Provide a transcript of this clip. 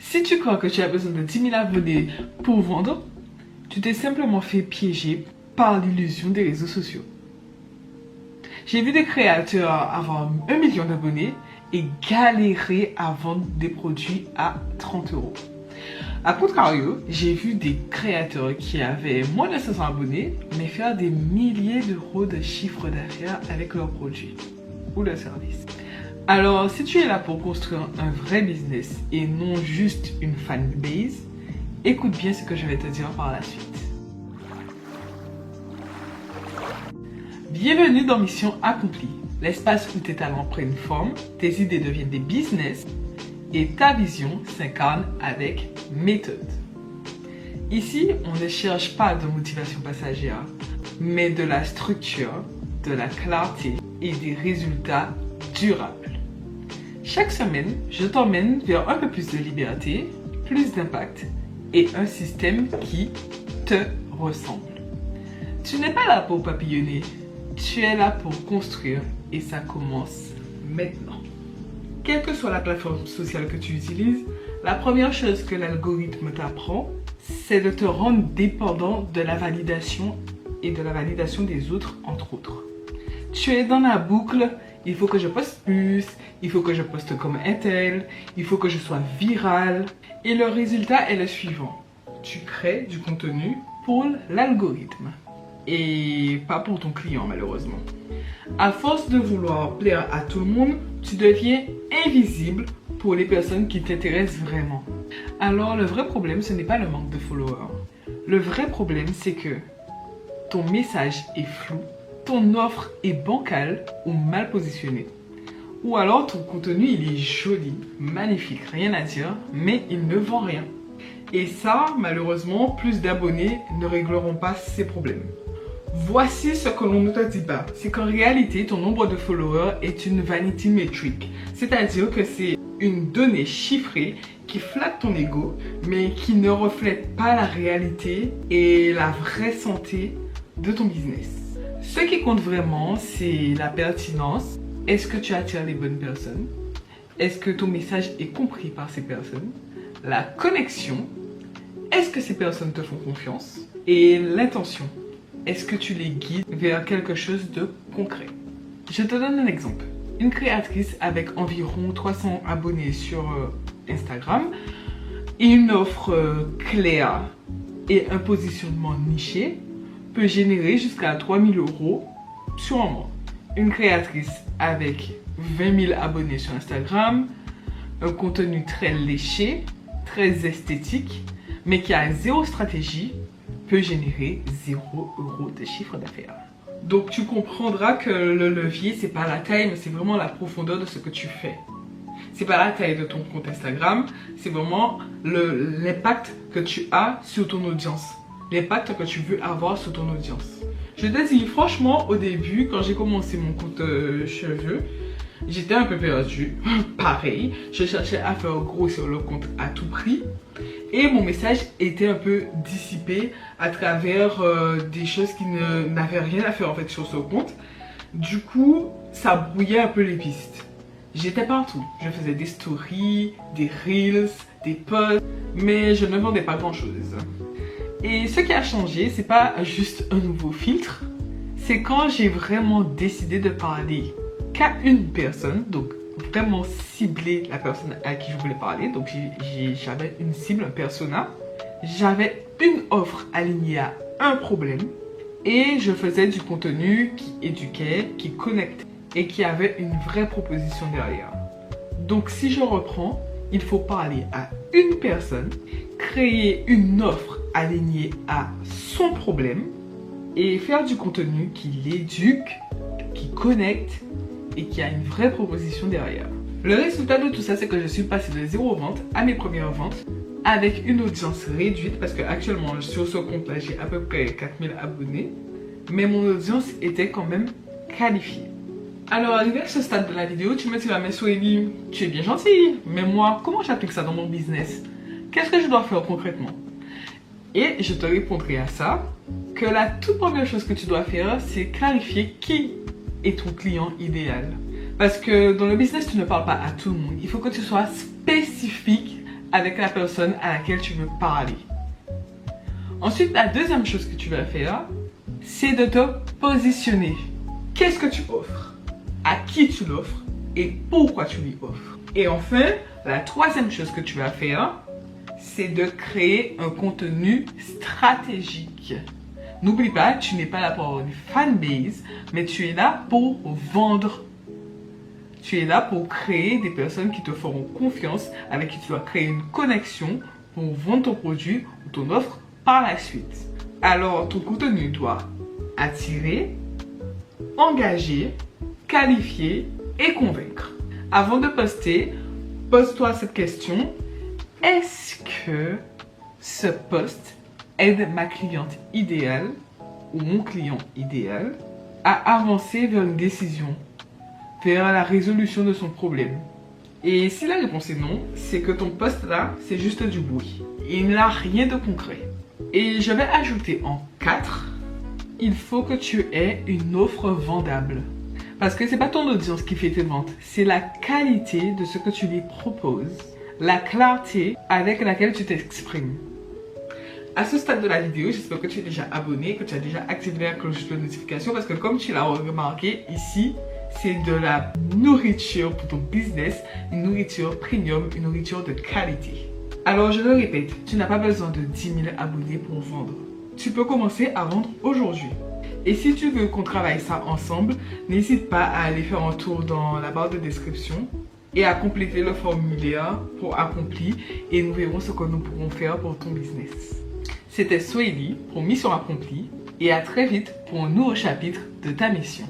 Si tu crois que tu as besoin de 10 000 abonnés pour vendre, tu t'es simplement fait piéger par l'illusion des réseaux sociaux. J'ai vu des créateurs avoir 1 million d'abonnés et galérer à vendre des produits à 30 euros. A contrario, j'ai vu des créateurs qui avaient moins de 500 abonnés mais faire des milliers d'euros de chiffre d'affaires avec leurs produits ou leurs services. Alors, si tu es là pour construire un vrai business et non juste une fanbase, écoute bien ce que je vais te dire par la suite. Bienvenue dans Mission Accomplie, l'espace où tes talents prennent forme, tes idées deviennent des business et ta vision s'incarne avec méthode. Ici, on ne cherche pas de motivation passagère, mais de la structure, de la clarté et des résultats durables. Chaque semaine, je t'emmène vers un peu plus de liberté, plus d'impact et un système qui te ressemble. Tu n'es pas là pour papillonner, tu es là pour construire et ça commence maintenant. Quelle que soit la plateforme sociale que tu utilises, la première chose que l'algorithme t'apprend, c'est de te rendre dépendant de la validation et de la validation des autres, entre autres. Tu es dans la boucle, il faut que je poste plus, il faut que je poste comme un tel, il faut que je sois viral. Et le résultat est le suivant. Tu crées du contenu pour l'algorithme et pas pour ton client malheureusement. À force de vouloir plaire à tout le monde, tu deviens invisible pour les personnes qui t'intéressent vraiment. Alors le vrai problème, ce n'est pas le manque de followers. Le vrai problème, c'est que ton message est flou, ton offre est bancale ou mal positionnée. Ou alors ton contenu il est joli, magnifique, rien à dire, mais il ne vend rien. Et ça, malheureusement, plus d'abonnés ne régleront pas ces problèmes. Voici ce que l'on ne te dit pas, c'est qu'en réalité, ton nombre de followers est une vanity metric. C'est-à-dire que c'est une donnée chiffrée qui flatte ton ego, mais qui ne reflète pas la réalité et la vraie santé de ton business. Ce qui compte vraiment, c'est la pertinence. Est-ce que tu attires les bonnes personnes? Est-ce que ton message est compris par ces personnes? La connexion. Est-ce que ces personnes te font confiance? Et l'intention. Est-ce que tu les guides vers quelque chose de concret? Je te donne un exemple. Une créatrice avec environ 300 abonnés sur Instagram et une offre claire et un positionnement niché peut générer jusqu'à 3 000 euros sur un mois. Une créatrice avec 20 000 abonnés sur Instagram, un contenu très léché, très esthétique, mais qui a zéro stratégie, peut générer 0 euros de chiffre d'affaires. Donc tu comprendras que le levier, c'est pas la taille, mais c'est vraiment la profondeur de ce que tu fais. C'est pas la taille de ton compte Instagram, c'est vraiment l'impact que tu as sur ton audience. L'impact que tu veux avoir sur ton audience. Je te dis, franchement, au début, quand j'ai commencé mon compte cheveux, j'étais un peu perdue. Pareil, je cherchais à faire gros sur le compte à tout prix. Et mon message était un peu dissipé à travers des choses qui n'avaient rien à faire en fait sur ce compte. Du coup, ça brouillait un peu les pistes. J'étais partout. Je faisais des stories, des reels, des posts, mais je ne vendais pas grand chose. Et ce qui a changé, c'est pas juste un nouveau filtre, c'est quand j'ai vraiment décidé de parler qu'à une personne, donc vraiment cibler la personne à qui je voulais parler. Donc j'avais une cible, un persona, j'avais une offre alignée à un problème et je faisais du contenu qui éduquait, qui connectait et qui avait une vraie proposition derrière. Donc si je reprends, il faut parler à une personne, créer une offre alignée à son problème et faire du contenu qui l'éduque, qui connecte et qui a une vraie proposition derrière. Le résultat de tout ça, c'est que je suis passée de 0 vente à mes premières ventes avec une audience réduite parce que actuellement sur ce compte là j'ai à peu près 4000 abonnés, mais mon audience était quand même qualifiée. Alors arrivé à ce stade de la vidéo, tu me diras, mais Soélie, tu es bien gentille, mais moi comment j'applique ça dans mon business? Qu'est-ce que je dois faire concrètement? Et je te répondrai à ça que la toute première chose que tu dois faire, c'est clarifier qui est ton client idéal. Parce que dans le business, tu ne parles pas à tout le monde. Il faut que tu sois spécifique avec la personne à laquelle tu veux parler. Ensuite, la deuxième chose que tu vas faire, c'est de te positionner. Qu'est-ce que tu offres? À qui tu l'offres? Et pourquoi tu lui offres? Et enfin, la troisième chose que tu vas faire, c'est de créer un contenu stratégique. N'oublie pas, tu n'es pas là pour avoir une fanbase, mais tu es là pour vendre. Tu es là pour créer des personnes qui te feront confiance, avec qui tu dois créer une connexion pour vendre ton produit ou ton offre par la suite. Alors, ton contenu doit attirer, engager, qualifier et convaincre. Avant de poster, pose-toi cette question. Est-ce que ce post aide ma cliente idéale ou mon client idéal à avancer vers une décision, vers la résolution de son problème? Et si la réponse est non, c'est que ton post là, c'est juste du bruit. Il n'a rien de concret. Et je vais ajouter en 4, il faut que tu aies une offre vendable. Parce que c'est pas ton audience qui fait tes ventes, c'est la qualité de ce que tu lui proposes, la clarté avec laquelle tu t'exprimes. À ce stade de la vidéo, j'espère que tu es déjà abonné, que tu as déjà activé la cloche de notification parce que comme tu l'as remarqué ici, c'est de la nourriture pour ton business, une nourriture premium, une nourriture de qualité. Alors je le répète, tu n'as pas besoin de 10 000 abonnés pour vendre. Tu peux commencer à vendre aujourd'hui. Et si tu veux qu'on travaille ça ensemble, n'hésite pas à aller faire un tour dans la barre de description et à compléter le formulaire pour accompli et nous verrons ce que nous pourrons faire pour ton business. C'était Swahili pour Mission Accomplie et à très vite pour un nouveau chapitre de ta mission.